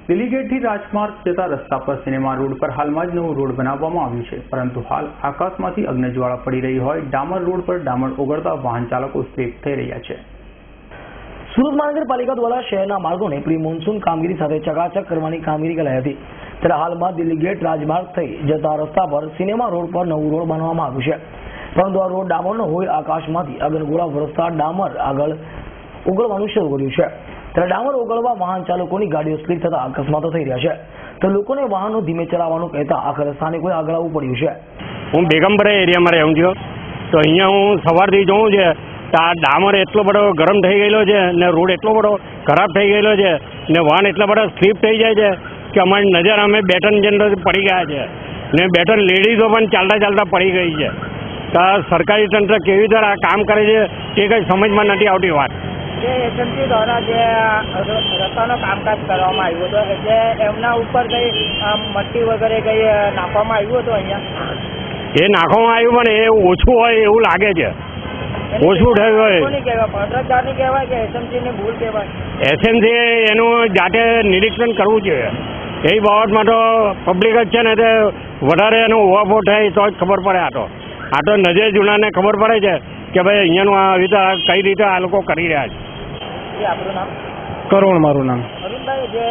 દિલ્હીગેટથી રાજમાર્ગ જતા રસ્તા પર સિનેમા રોડ પર હાલમાં જ નવો રોડ બનાવવામાં આવ્યો છે, પરંતુ હાલ આકાશમાંથી અગ્નિજ્વાળા પડી રહી હોય ડામર રોડ પર ડામર ઓગળતા વાહન ચાલકો સ્લીપ થઈ રહ્યા છે। સુરત મહાનગરપાલિકા દ્વારા શહેરના માર્ગોને પ્રી મોન્સૂન કામગીરી સાથે ચકાચક કરવાની કામગીરી કરાઈ હતી, ત્યારે હાલમાં દિલ્હીગેટ રાજમાર્ગ થઈ જતા રસ્તા પર સિનેમા રોડ પર નવું રોડ બનાવવામાં આવ્યું છે, પરંતુ આ રોડ ડામરનો હોય આકાશમાંથી અગ્નિગોળા વરસતા ડામર આગળ ઓગળવાનું શરૂ કર્યું છે। ત્યારે ડામર ઓગળવા વાહન ચાલકોની ગાડીઓ સ્લીપ થતા અકસ્માતો થઈ રહ્યા છે, તો લોકોને વાહનો ધીમે ચલાવવાનું કહેતા આખરે સ્થાનિકોએ આગળ આવવું પડ્યું છે। હું બેગમપરા એરિયામાં રહું છું, તો અહીંયા હું સવારથી જોઉં છે તો આ ડામર એટલો બધો ગરમ થઈ ગયેલો છે ને રોડ એટલો બધો ખરાબ થઈ ગયેલો છે ને વાહન એટલા બધા સ્લીપ થઈ જાય છે કે અમારી નજર અમે 2-3 જણ પડી ગયા છે ને 2-3 લેડીઝો પણ ચાલતા ચાલતા પડી ગઈ છે। તો સરકારી તંત્ર કેવી રીતે આ કામ કરે છે તે કંઈ સમજમાં નથી આવતી વાત। જે એજન્સી દ્વારા જે રસ્તાનો કામકાજ કરવામાં આવ્યું હતું એટલે એમના ઉપર કંઈ મટ્ટી વગેરે કંઈ નાખવામાં આવ્યું હતું અહીંયા? એ નાખવામાં આવ્યું પણ એ ઓછું હોય એવું લાગે છે, ઓછું થયું હોય। કોન્ટ્રાક્ટરની કહેવાય કે એસએમસીની ભૂલ કહેવાય? એસએમસી એનું જાતે નિરીક્ષણ કરવું જોઈએ। એ બાબતમાં તો પબ્લિક જ છે ને તે વધારે એનો ઓવરફ્લો થાય તો જ ખબર પડે। આ તો નજર જૂનાને ખબર પડે છે કે ભાઈ અહીંયાનું આ રીતે કઈ રીતે આ લોકો કરી રહ્યા છે। આપણું નામ? કરુણ મારું નામ। અરુણભાઈ, જે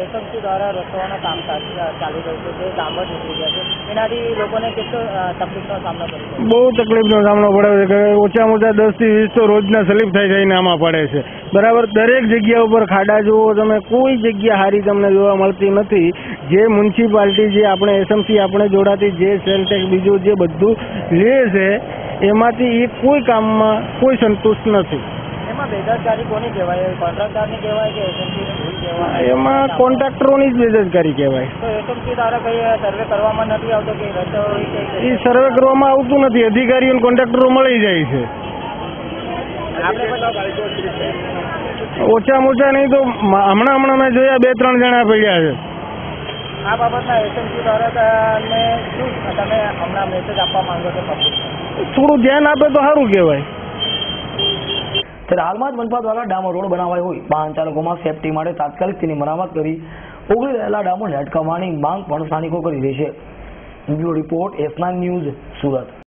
એસએમસી દ્વારા રસ્તાઓના કામકાજ ચાલી રહ્યું છે, જે ડામર નીકળી ગયા છે, એનાથી લોકોને કેટલો તકલીફનો સામનો કરવો પડે? બહુ તકલીફનો સામનો પડે છે કે ઓછામાં ઓછા 10 થી 20 તો રોજના સ્લીપ થઈ જઈને આમાં પડે છે। બરાબર, દરેક જગ્યા ઉપર ખાડા જુઓ તમે, કોઈ જગ્યા સારી તમને જોવા મળતી નથી। જે મ્યુનિસિપાલિટી જે આપણે એસએમસી આપણે જોડાતી જે સેલટેક બીજું જે બધું લે છે એમાંથી એ કોઈ કામમાં કોઈ સંતુષ્ટ નથી। એમાં બેદરકારી કોની કહેવાય? કોન્ટ્રાક્ટરની કહેવાય કે એસએમસીની ભૂલ કહેવાય? એમાં કોન્ટ્રાક્ટરોની જ બેદરકારી કહેવાય। તો એસએમસી દ્વારા કંઈ સર્વે કરવામાં નથી આવતો કે રસ્તો એ સર્વે કરવામાં આવતું નથી, અધિકારીઓ કોન્ટ્રાક્ટરો મળી જાય છે। ઓછામાં ઓછા નહીં તો હમણાં મેં જોયા 2-3 જણા પડ્યા છે। આ બાબતના એસએમસી દ્વારા શું તમે હમણાં મેસેજ આપવા માંગો છો પબ્લિક? થોડું ધ્યાન આપે તો સારું કહેવાય। ત્યારે હાલમાં જ મનપા દ્વારા ડામર રોડ બનાવાયો હોય વાહન ચાલકોમાં સેફટી માટે તાત્કાલિક તેની મરામત કરી ઓગળી રહેલા ડામરને અટકાવવાની માંગ પણ સ્થાનિકો કરી રહી છે। Bureau report S9 news, Surat.